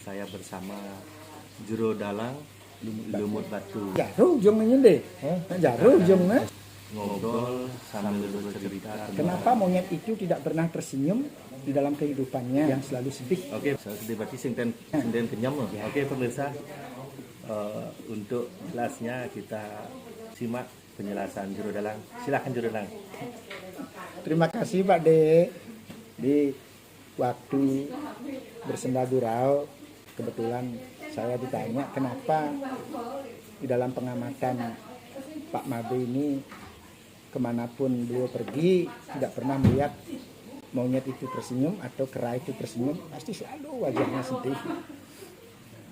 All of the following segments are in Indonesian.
Saya bersama Juru Dalang Lumut Batu. Jaru ujung ini deh. Jaru ujungnya. Ngobrol sambil bercerita. Kenapa monyet itu tidak pernah tersenyum di dalam kehidupannya yang selalu sedih? Oke, saya berarti sinden kenyam. Oke pemirsa, untuk jelasnya kita simak penjelasan Juru Dalang. Silakan Juru Dalang. Terima kasih Pak De. Di waktu bersenda gurau, kebetulan saya ditanya kenapa di dalam pengamatan Pak Made ini kemanapun beliau pergi tidak pernah melihat monyet itu tersenyum atau kera itu tersenyum, pasti selalu wajahnya sedih.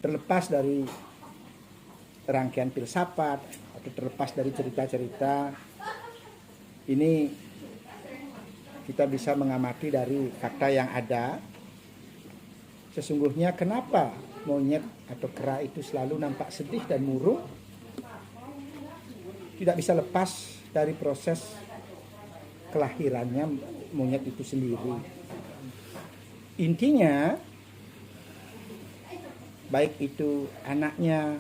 Terlepas dari rangkaian filsafat atau terlepas dari cerita-cerita, ini kita bisa mengamati dari fakta yang ada. Sesungguhnya kenapa monyet atau kera itu selalu nampak sedih dan murung? Tidak bisa lepas dari proses kelahirannya monyet itu sendiri. Intinya, baik itu anaknya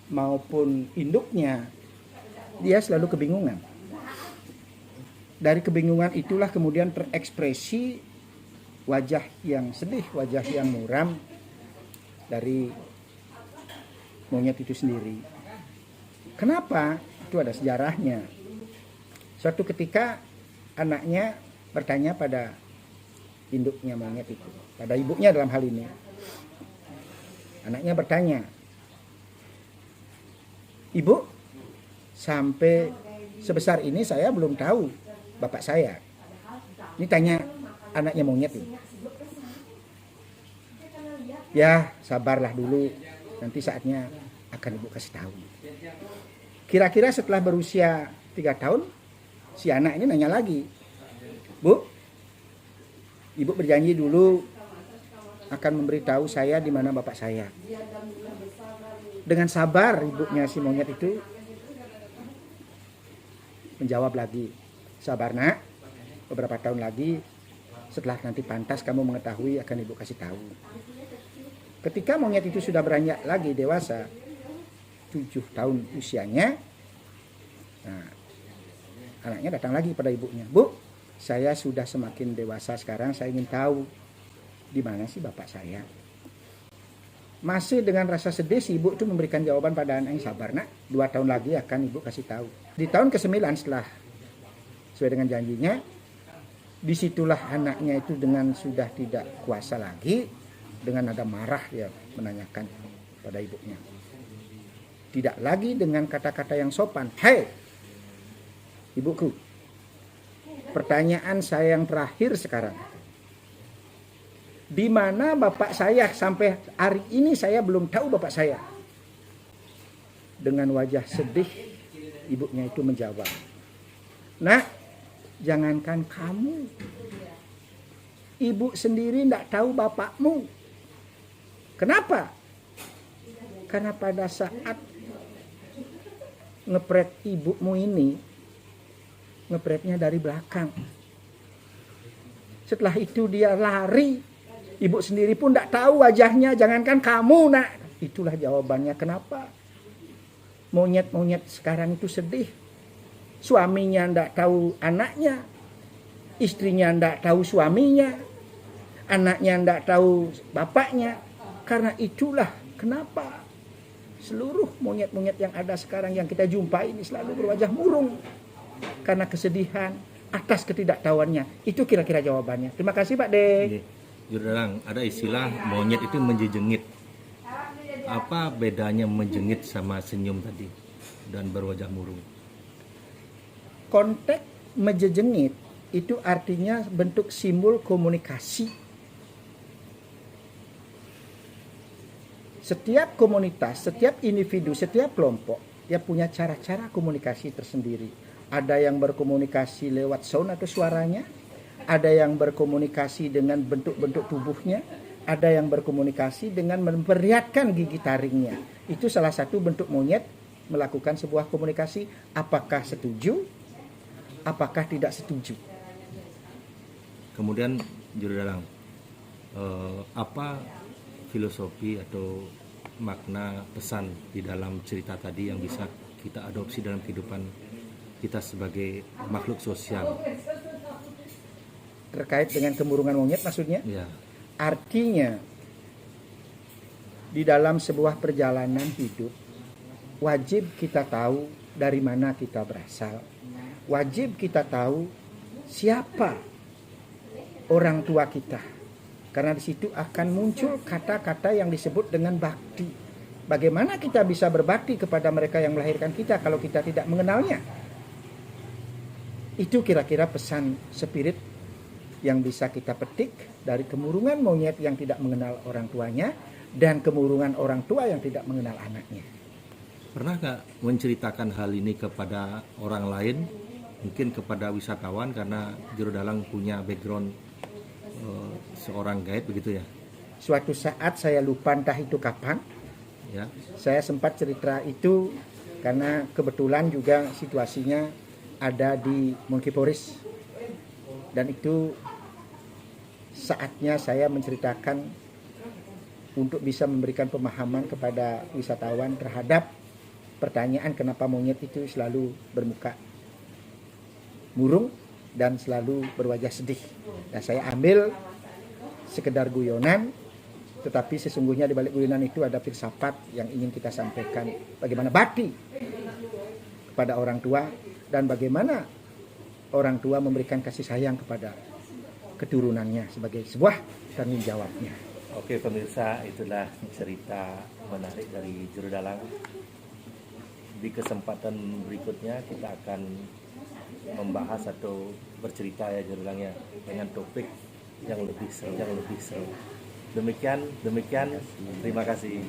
maupun induknya, dia selalu kebingungan. Dari kebingungan itulah kemudian terekspresi wajah yang sedih, wajah yang muram dari monyet itu sendiri. Kenapa? Itu ada sejarahnya. Suatu ketika anaknya bertanya pada induknya monyet itu, pada ibunya dalam hal ini. Anaknya bertanya, "Ibu, sampai sebesar ini saya belum tahu bapak saya." Ini tanya anaknya monyet ini. "Ya, sabarlah dulu, nanti saatnya akan ibu kasih tahu." Kira-kira setelah berusia 3 tahun, si anak ini nanya lagi, "Bu, ibu berjanji dulu akan memberitahu saya di mana bapak saya." Dengan sabar ibunya si monyet itu menjawab lagi, "Sabar nak, beberapa tahun lagi setelah nanti pantas kamu mengetahui akan ibu kasih tahu." Ketika monyet itu sudah beranjak lagi dewasa, 7 tahun usianya, nah, anaknya datang lagi pada ibunya, "Bu, saya sudah semakin dewasa sekarang, saya ingin tahu di mana sih bapak saya." Masih dengan rasa sedih si ibu itu memberikan jawaban pada anaknya, "Sabar nak, 2 tahun lagi akan ibu kasih tahu." Di tahun ke-9 setelah sesuai dengan janjinya, disitulah anaknya itu dengan sudah tidak kuasa lagi, dengan nada marah dia menanyakan pada ibunya. Tidak lagi dengan kata-kata yang sopan, "Hei, ibuku, pertanyaan saya yang terakhir sekarang. Di mana bapak saya? Sampai hari ini saya belum tahu bapak saya." Dengan wajah sedih, ibunya itu menjawab, "Nak, jangankan kamu, ibu sendiri tidak tahu bapakmu. Kenapa? Karena pada saat ngepret ibumu ini, ngepretnya dari belakang. Setelah itu dia lari, ibu sendiri pun tidak tahu wajahnya, jangankan kamu nak." Itulah jawabannya kenapa monyet-monyet sekarang itu sedih. Suaminya tidak tahu anaknya, istrinya tidak tahu suaminya, anaknya tidak tahu bapaknya. Karena itulah kenapa seluruh monyet-monyet yang ada sekarang yang kita jumpai ini selalu berwajah murung karena kesedihan atas ketidaktahuannya. Itu kira-kira jawabannya. Terima kasih Pak De. Juru Dalang, ada istilah monyet itu menjejengit. Apa bedanya menjengit sama senyum tadi dan berwajah murung? Konteks menjejengit itu artinya bentuk simbol komunikasi. Setiap komunitas, setiap individu, setiap kelompok dia punya cara-cara komunikasi tersendiri. Ada yang berkomunikasi lewat sound atau suaranya, ada yang berkomunikasi dengan bentuk-bentuk tubuhnya, ada yang berkomunikasi dengan memperlihatkan gigi taringnya. Itu salah satu bentuk monyet melakukan sebuah komunikasi. Apakah setuju? Apakah tidak setuju? Kemudian Juru Dalang, apa filosofi atau makna pesan di dalam cerita tadi yang bisa kita adopsi dalam kehidupan kita sebagai makhluk sosial? Terkait dengan kemurungan monyet maksudnya? Ya, Artinya di dalam sebuah perjalanan hidup wajib kita tahu dari mana kita berasal. Wajib kita tahu siapa orang tua kita. Karena di situ akan muncul kata-kata yang disebut dengan bakti. Bagaimana kita bisa berbakti kepada mereka yang melahirkan kita kalau kita tidak mengenalnya? Itu kira-kira pesan spirit yang bisa kita petik dari kemurungan monyet yang tidak mengenal orang tuanya dan kemurungan orang tua yang tidak mengenal anaknya. pernah nggak menceritakan hal ini kepada orang lain, mungkin kepada wisatawan, karena Jero Dalang punya background seorang guide begitu ya? Suatu saat saya lupa entah itu kapan, Ya, saya sempat cerita itu karena kebetulan juga situasinya ada di Monkey Forest. Dan itu saatnya saya menceritakan untuk bisa memberikan pemahaman kepada wisatawan terhadap pertanyaan kenapa monyet itu selalu bermuka murung dan selalu berwajah sedih. Dan saya ambil sekedar guyonan, tetapi sesungguhnya di balik guyonan itu ada filsafat yang ingin kita sampaikan. Bagaimana bakti kepada orang tua dan bagaimana orang tua memberikan kasih sayang kepada keturunannya sebagai sebuah tanggung jawabnya. oke pemirsa, itulah cerita menarik dari Jero Dalang. Di kesempatan berikutnya kita akan membahas atau bercerita ya Jero Dalang ya, dengan topik yang lebih seru. Demikian, terima kasih.